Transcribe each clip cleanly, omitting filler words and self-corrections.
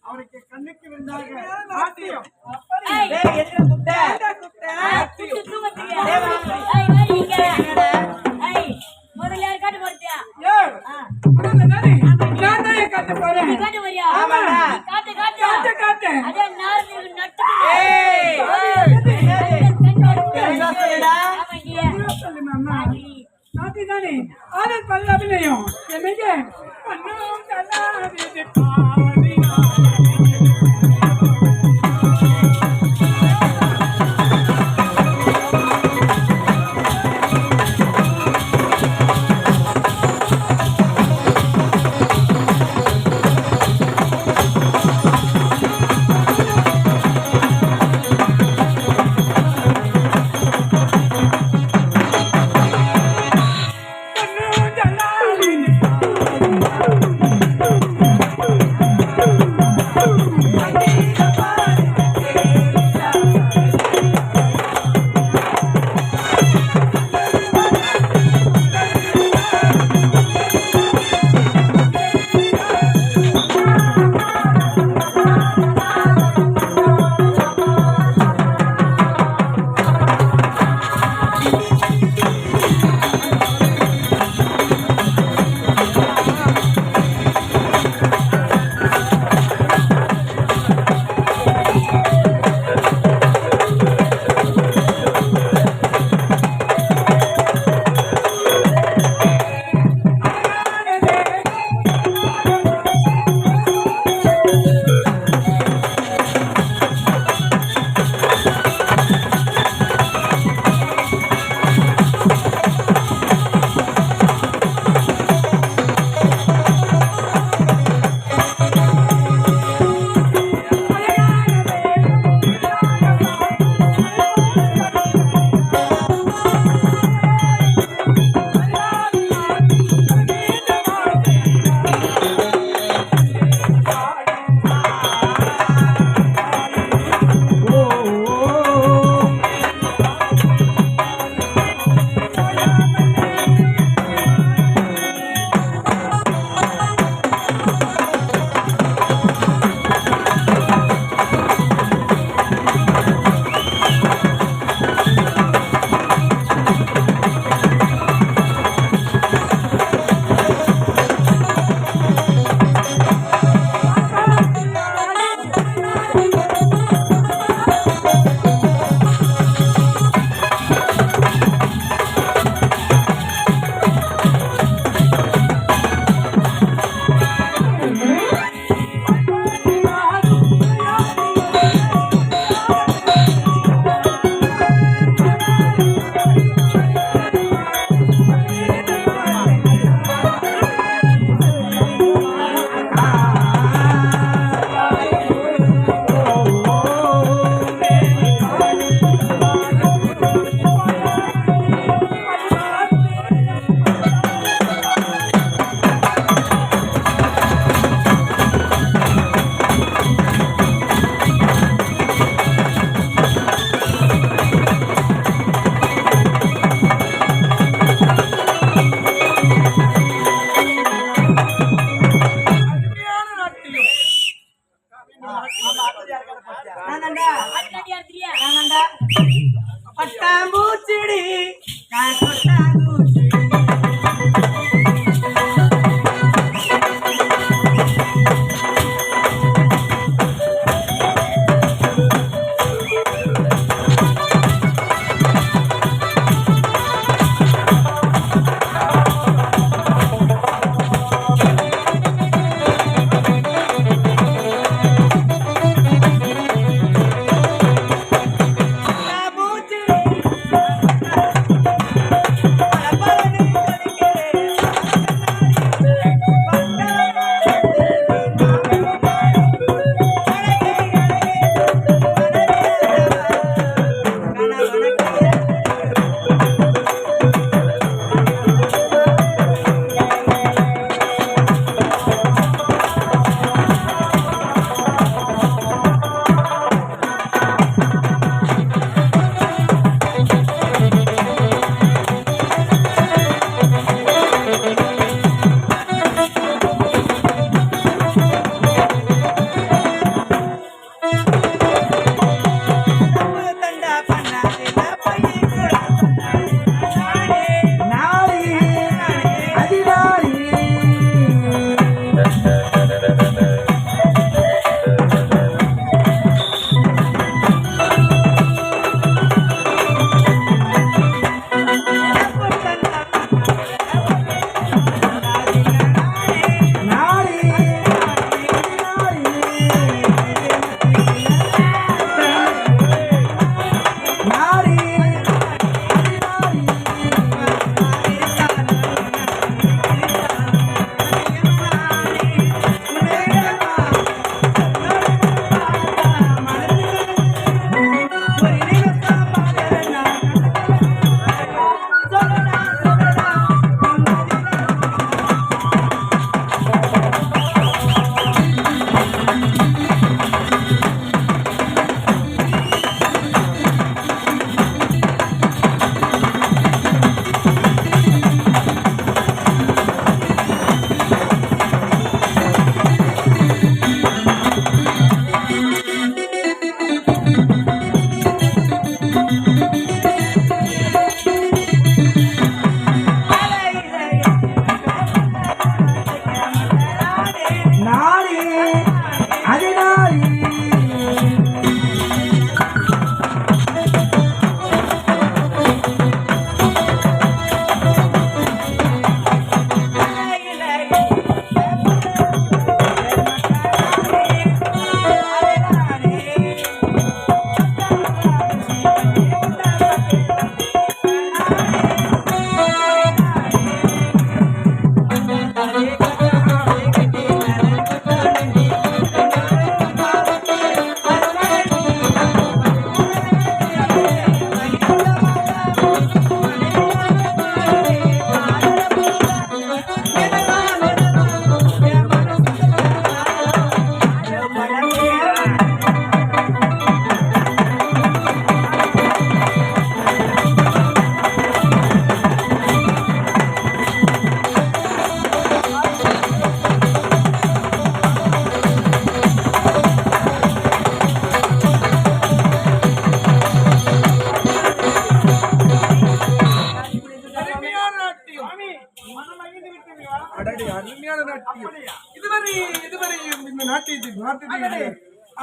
அவனுக்கு கண்ணுக்கு விருந்தாக நாட்டியம் நாட்டிதானே ஆனந்த் பல்ல அபிநயம் என்னைக்கு பட்டாம்பூச்சிடி பட்டாம்பூச்சிடி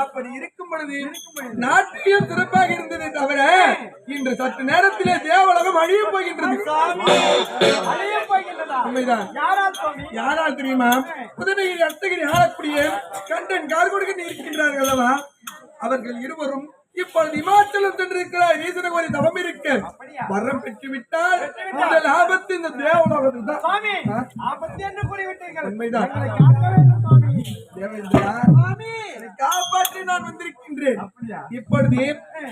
அப்படி இருக்கும் பொழுது நாட்டியம் சிறப்பாக இருந்ததை தவிர இன்று சற்று நேரத்திலே தேவலகம் அழிய போகின்றது. உண்மைதான். யாரால் தெரியுமா? புதுநெகிரி அர்த்தகிரி ஆளக்கூடிய கண்டன் கார்கொடுக்க இருக்கின்றார்கள் அல்லவா? அவர்கள் இருவரும் இப்பொழுது இமாச்சலம் சென்றிருக்கிறார். ஈசனகோரி தவம் இருக்க வரம் பெற்றுவிட்டால் இந்த லாபத்து இந்த தேவலோகத்தில் தான். உண்மைதான் தேவேந்திரா, காப்பாற்றி நான் வந்திருக்கின்றேன். இப்பொழுது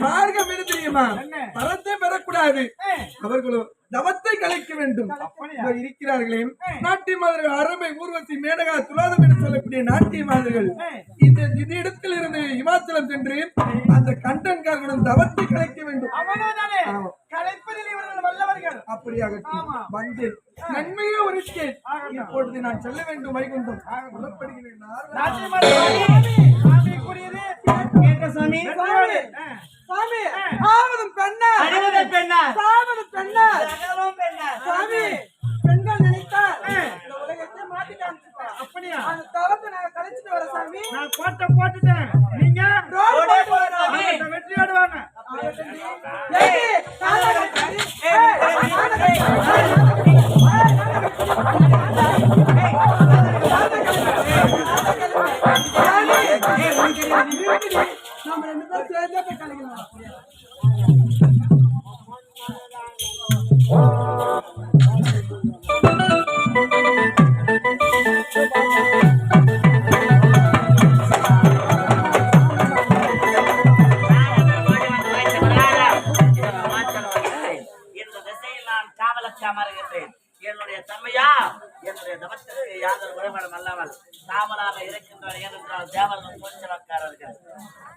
மார்க்கம் எது தெரியுமா? வரத்தை பெறக்கூடாது. அவர்களும் தவத்தை கலைக்க வேண்டும். இருக்கிறார்களே நாட்டிய மாதர்கள் அருமை ஊர்வசி மேனகா துலாதம் என்று சொல்லக்கூடிய நாட்டிய மாதர்கள் இந்த இடத்தில் இருந்து இமாச்சலம் சென்று அந்த கண்டன்காரர்களுடன் தவத்தை கலைக்க வேண்டும். அப்படியாக வந்து நன்மையே ஒரு இப்பொழுது நான் செல்ல வேண்டும். வைகுண்டம் புறப்படுகிறேன். கேட்ட சாமி சாமி சாமி ஆவதும் பெண்ணா அடிவதை பெண்ணா சாவதும் பெண்ணா சகலம் பெண்ணா சாமி பெண்கள் நினைத்தா இந்த உலகத்தை மாத்தி காமிச்சுப்பா. அப்படியா? அந்த தவத்தை நான் கழிச்சுட்டு வர சாமி. நான் கோட்டை போட்டுட்டேன். நீங்க ரோடு போட்டு வர சாமி. அந்த வெற்றி ஆடுவாங்க. ஏய், காலை கட்டி. ஏய், காலை கட்டி. நம்ம ரெண்டு பேரும் சேர்ந்தே போய் கலைக்கலாம். என்னுடைய தம்மையா என்னுடைய தமத்திற்கு யாதொரு குறைபாடும் அல்லாமல் தாமலாக இருக்கின்ற ஏனென்றால் தேவர்கள் கொஞ்சக்காரர்கள்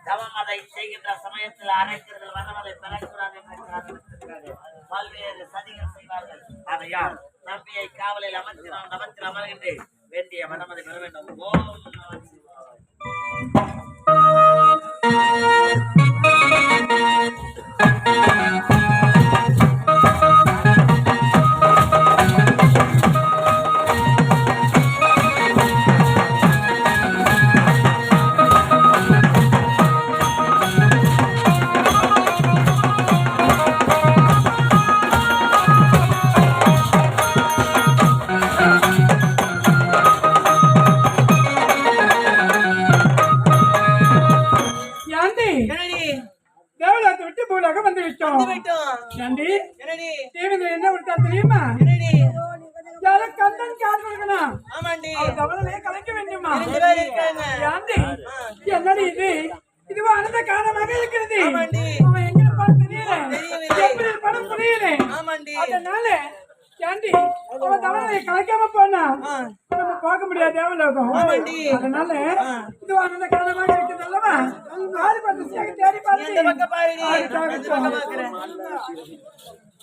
தவம் அதை செய்கின்ற சமயத்தில் அனைத்தர்கள் வனமதை பெறக்கூடாது என்று பல்வேறு சதிகள் செய்வார்கள் அதையால் தம்பியை காவலில் அமர்த்தி நான் தவத்தில் அமர்கின்றேன் வேண்டிய வனமதை பெற வேண்டும். ஓம் நம சிவாய. ஏண்டி? என்னடி தேவலோகத்தை விட்டு பூலோகம் வந்து விட்டோம். விட்டோம் ஏண்டி? என்னடி தேவதை என்ன விட்டா தெரியுமா? என்னடி யாரோ கந்தன் கால் கொடுக்கணும். ஆமாண்டி அவர் கவலையே கலைக்க வேண்டுமா? ரெண்டு பேர் இருக்காங்க. ஏண்டி? என்னடி இது? இதுவா அனந்த காரணமாக இருக்கிறது. ஆமாண்டி. அவன் எங்க இருப்பான்னு தெரியல. தெரியவில்லை. எப்படி இருப்பான்னு புரியல. ஆமாண்டி அதனால ஏண்டி அவன் தவறை கலைக்காம போனா நம்ம போக முடியாது தேவலோகம். ஆமாண்டி. அதனால இதுவா அனந்த காரணமாக இருக்கிறது அல்லவா? ஆறு பத்து சேக தேடி இந்த பார்த்து பக்கம் பாருடி ஆறுக்காக இந்த பக்கம் பாக்குறேன்.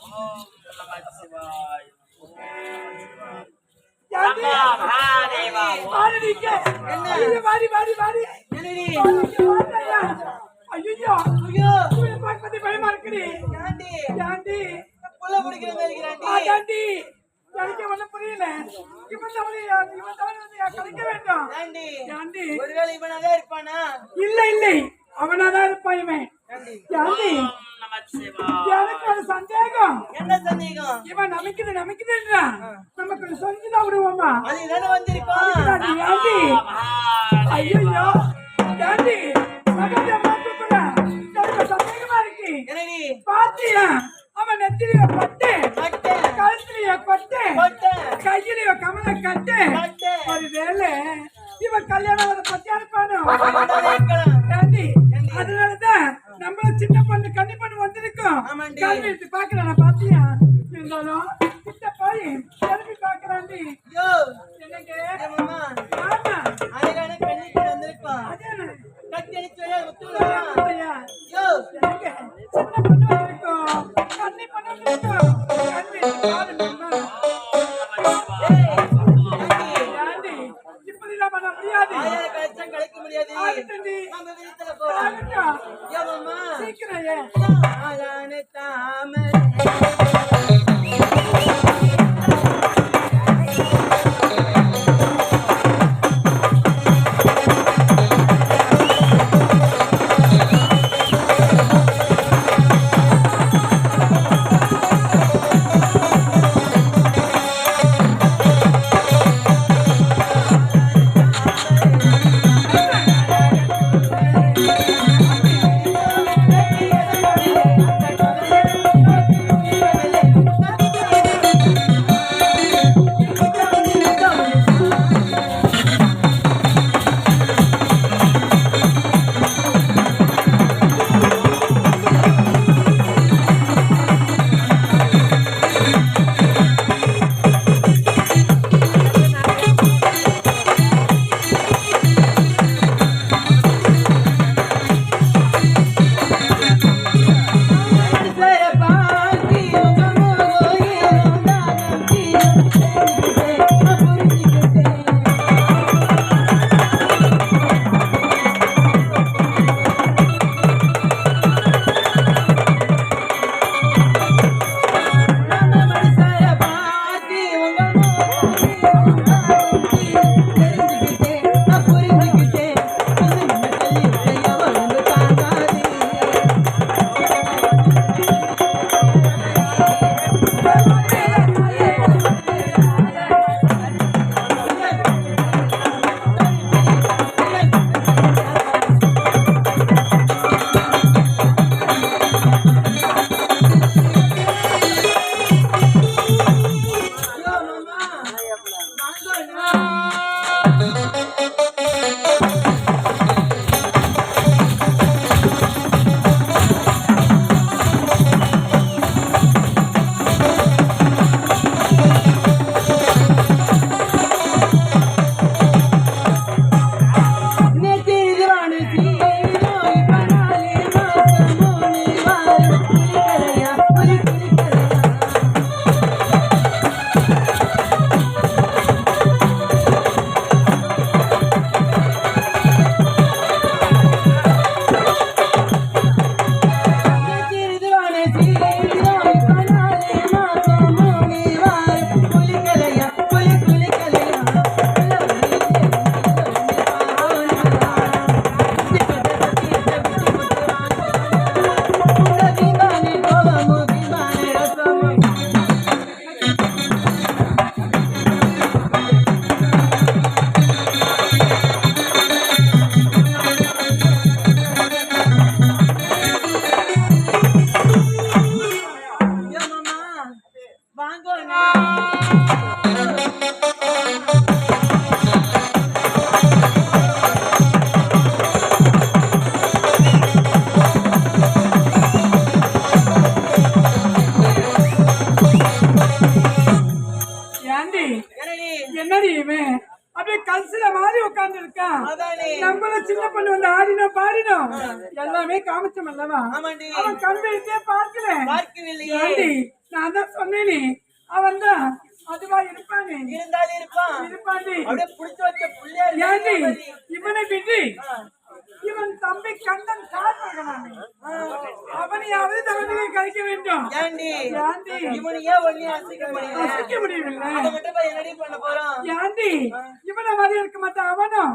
ஓம் நம சிவாய. ஏண்டி? மகாதேவா. பாருடிங்க. ஐயோ, வாடி வாடி வாடி. என்னடி வாடியா. ஐயோ ஐயோ இவனை பார்ப்பதே பயமா இருக்குடி. ஏண்டி ஏண்டி? புள்ள பிடிக்கிற மாதிரி இருக்கிறாண்டி. அதாண்டி. எனக்கு ஒண்ணும் புரியல. இவன் தவறை வந்து கலைக்க வேண்டும். ஏண்டி ஏண்டி? ஒருவேளை இவனாதான் இருப்பானா? இல்லை இல்லை அவனாதான் இருப்பான் இவன். ஏண்டி ஏண்டி? ஓம் நம சிவாய. எனக்கு ஒரு சந்தேகம். என்ன சந்தேகம்? இவன் நமக்குதுன்றான். நமக்கு சொல்லிதான் விடுவோமா? அதுதானே வந்திருக்கோம். அதுதாண்டி. ஏண்டி? ஐயோ ஏண்டி? மகதேவா கூப்பிடுறேன். எனக்கு சந்தேகமா இருக்கு. என்னடி பாத்தியா அவன் நெத்திலிய பட்டு கட்டு கழுத்திலிய கொட்டு கொட்டு கையிலிய கமல கட்டு கட்டு ஒரு வேலை இவன் கல்யாணம் அதை பத்தி அனுப்பானோ இவன்தான் இருக்கலாம். ஏண்டி? அதனாலதான் நம்மள சின்ன பொண்ணு கன்னி பொண்ணு வந்திருக்கோம். ஆமாண்டி. கல்வி எடுத்து பாக்குறேன் பாத்தியா இருந்தாலும் கிட்ட போய் கல்வி பாக்குறாண்டி. யோ என்னங்க? மாமா ஆமா அழகான பெண்ணை கூட வந்திருக்கோம். அதே கட்டி அடிச்சு வரையா முத்துலாம். இல்லையா? யோ என்னங்க? சின்ன பொண்ணு வந்திருக்கோம். கன்னி பொண்ணு வந்திருக்கோம். கல்வி பாருங்கம்மா. ஏய் ஏண்டி ஏண்டி? இப்படிலாம் பண்ண முடியாது. ஆயிரம் கழிச்சம் கழிக்க முடியாது. ஆகட்டும்டி. நம்ம விரித்தல போறோம். ஆகட்டும். யோ மாமா சீக்கிரம் ஏன்? அழகான தாமரை அதானே. நம்மளும் சின்ன பொண்ணு வந்து ஆடினோம் பாடினோம் எல்லாமே காமிச்சோம் அல்லவா ஆமாண்டி. அவன் கண் வைத்தே பார்க்கல பார்க்கவில்லையே. ஏண்டி, நான் தான் சொன்னேனே அவன் தான் அதுவா இருப்பானே இருந்தாலும் இருப்பான். இருப்பாண்டி. அப்படியே புடிச்சு வச்ச புள்ளையா ஏண்டி இருக்கு. இவனை விட்டு இவன் தம்பி கண்ணன் காரணம் அவனையாவது தவணையை கழிக்க வேண்டும். ஏண்டி ஏண்டி இவனு ஏன் ஒன்னையும் அசைக்க முடியல? அசைக்க முடியவில்லை. அதை மட்டும் போய் என்னடி பண்ண போறோம்? ஏண்டி இவனை மாதிரி இருக்க மாட்டான் அவனும்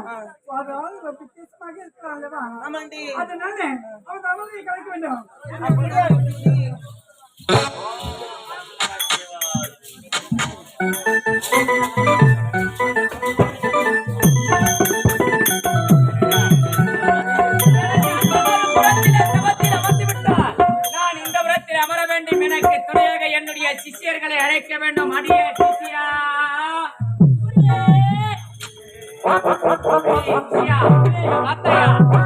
அதாவது ஒரு வித்தியாசமாக இருக்கிறான் அல்லவா ஆமாண்டி. அதனால அவன் தவணையை கழிக்க வேண்டும். அப்படியே இருக்குடி. நான் இந்த புறத்தில் அமர வேண்டும். எனக்கு துணையாக என்னுடைய சிஷ்யர்களை அழைக்க வேண்டும். அடியே சிஷ்யா, சிஷ்யா, அத்தையா,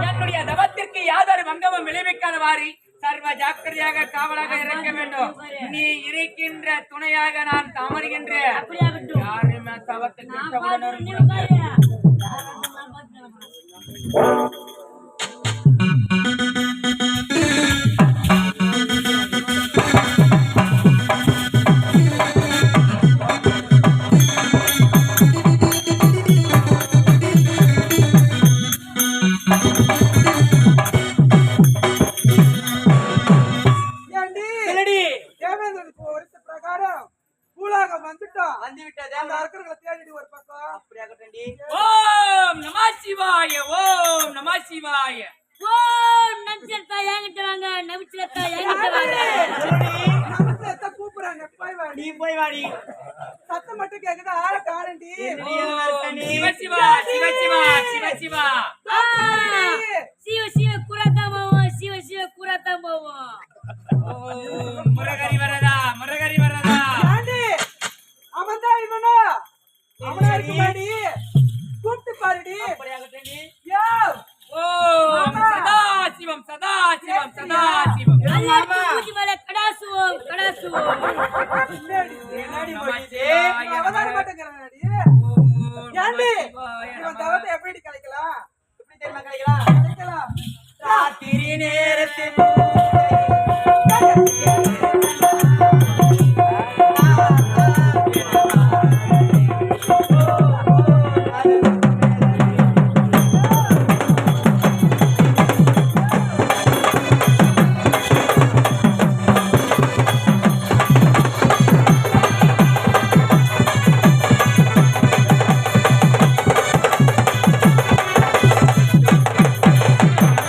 என்னுடைய தவத்திற்கு யாதொரு பங்கமும் விளைவிக்காதவாறு சர்வ ஜாக்கிரதையாக காவலாக இருக்க வேண்டும். நீ இருக்கின்ற துணையாக நான் அமர்கின்றேன். யாருமே தவத்துக்கு ஏண்டி என்னடி? தேவேந்திரனுக்கு ஒரு பிரகாரம் பூலாகம் வந்துட்டோம். வந்து விட்டதே. அந்த அரக்கர்களை தேடிட்டு ஒரு பக்கம் அப்படியாகட்டும்டி. ஓம் நம சிவாய, ஓம் நம சிவாய. ஓம் நம்பிச்சத்தா என்கிட்ட வாங்க, நம்பிச்சத்தா என்கிட்ட வாங்க. நமஸ்தே கூப்பிடுறாங்க. போய் வாடி. நீ போய் வாடி. சத்தம் மட்டும் கேக்குது. ஆள காணண்டி. ஓம் சிவ சிவா, சிவ சிவா, சிவ சிவா. ஆ, சிவ சிவ கூறாத்தான் போவோம், சிவ சிவ கூறாத்தான் போவோம். ஓம் முருகரி வரதா, முருகரி வரதா. ஏண்டி அவன் தான் இவனா? அவனா இருக்கு மாடி. கூப்பிட்டு பாருடி. அப்படியாகட்டும்டி. யோ ஓம் சதா சிவம், சதா சிவம், சதா சிவம். எல்லாருக்கும் மூஞ்சி மேல கடாசுவோம், கடாசுவோம். என்னடி போயிடுச்சு? அவதார மாட்டேங்கிறானடி. ஓம் ஏண்டி சிவாய இவன் நமः. தவத்தை எப்படி கலைக்கலாம்? எப்படி தெரியுமா கிடைக்கலாம்? கலைக்கலாம். ராத்திரி நேரத்தில்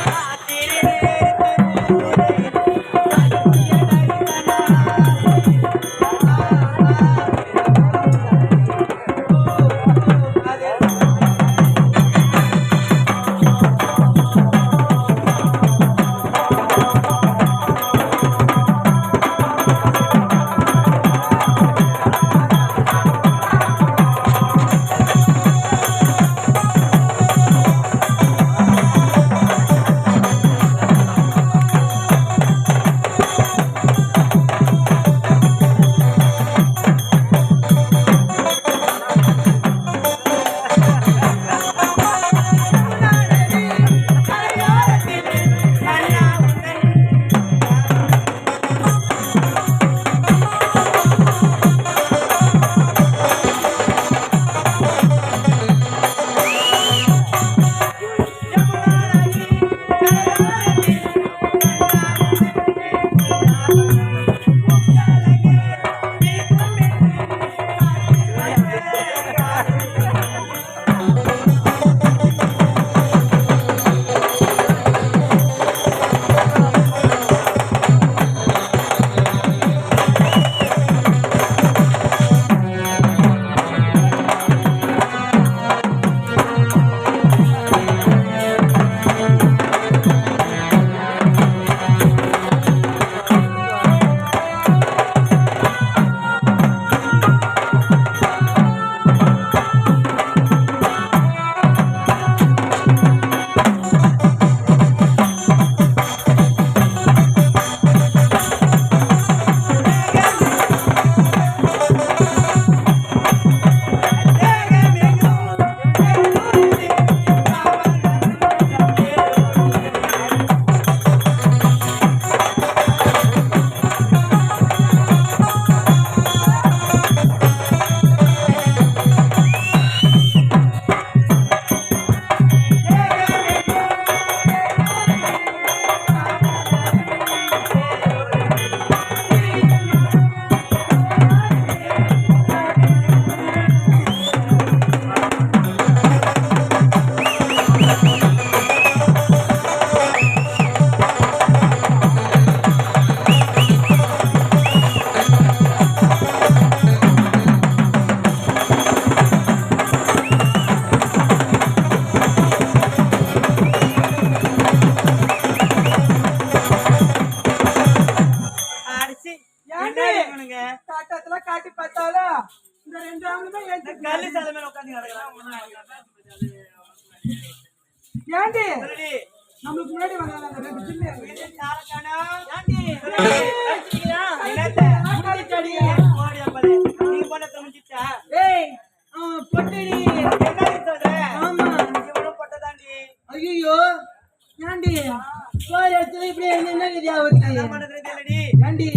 ராத்திரி நேரத்தில் ஏண்டி சொல்லுடி. நம்மளுக்கு முன்னாடி வந்தாங்க அந்த ரெண்டு சின்ன யாரை காணோம்? ஏண்டி அடிச்சிட்டீங்களா? என்னத்த? முடிச்சடி. ஓடி அப்பலே. நீ போனத முடிச்சிட்டா? ஏய் அவன் பொட்டடி. என்னடி சொல்ற? ஆமா. இவனும் பொட்டதாண்டி. ஐயோ ஏண்டி கோயில் இடத்துல இப்படி என்ன கதியா வருது என்ன பண்றது தெரியலடி. ஏண்டி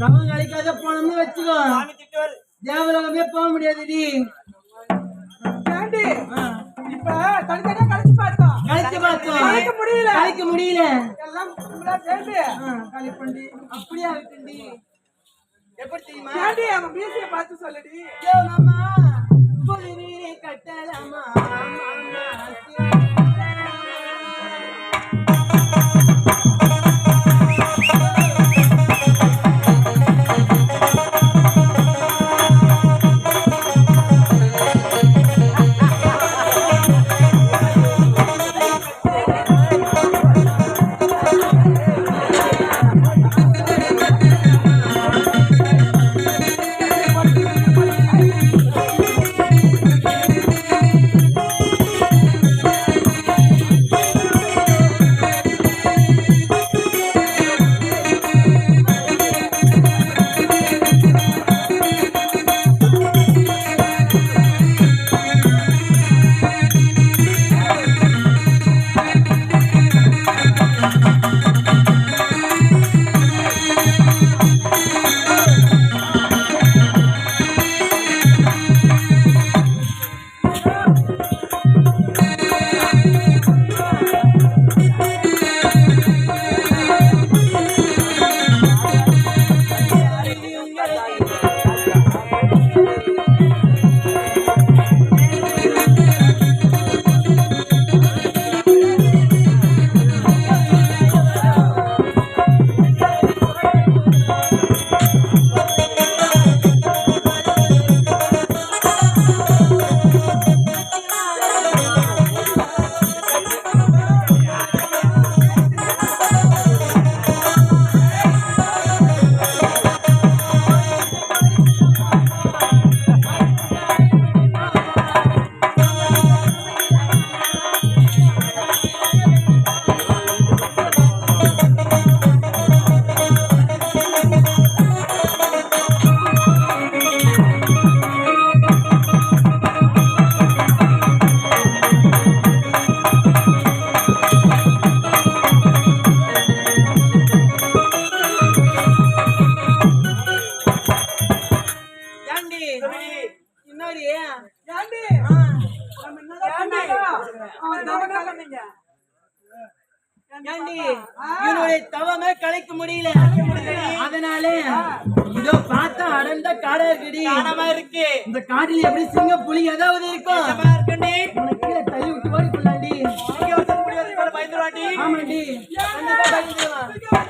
தவம் கழிக்காத போனோம்னு வச்சுக்கோ சாமி திட்டுவார். தேவலோகமே போக முடியாதுடி. ஏண்டி இப்ப தனித்தனியா கழிச்சு பார்த்தோம் கழிச்சு பார்த்தோம் கழிக்க முடியல கழிக்க முடியல. எல்லாம் கும்பலா சேர்ந்து களி பண்ணி அப்படியே இருக்குண்டி. எப்படி தெரியுமா? ஏண்டி அவன் மீசைய பார்த்து சொல்லுடி யோ மாமா புதிரீரை கட்டலாமா மாமா இவனுடைய தவமே கலைக்க முடியல. அதனால இதோ பார்த்தா அடர்ந்த காடா இருக்குடி. காணாம இருக்கு. இந்த காட்டில் எப்படி சிங்க புலி ஏதாவது இருக்கும். என்னமா இருக்குண்டி? உனக்கு கீழே தள்ளி விட்டு ஓடி போலாண்டி. இங்க வந்து முடியாது பயந்துருவாண்டி. ஆமாண்டி கண்டிப்பா பயந்துருவான்.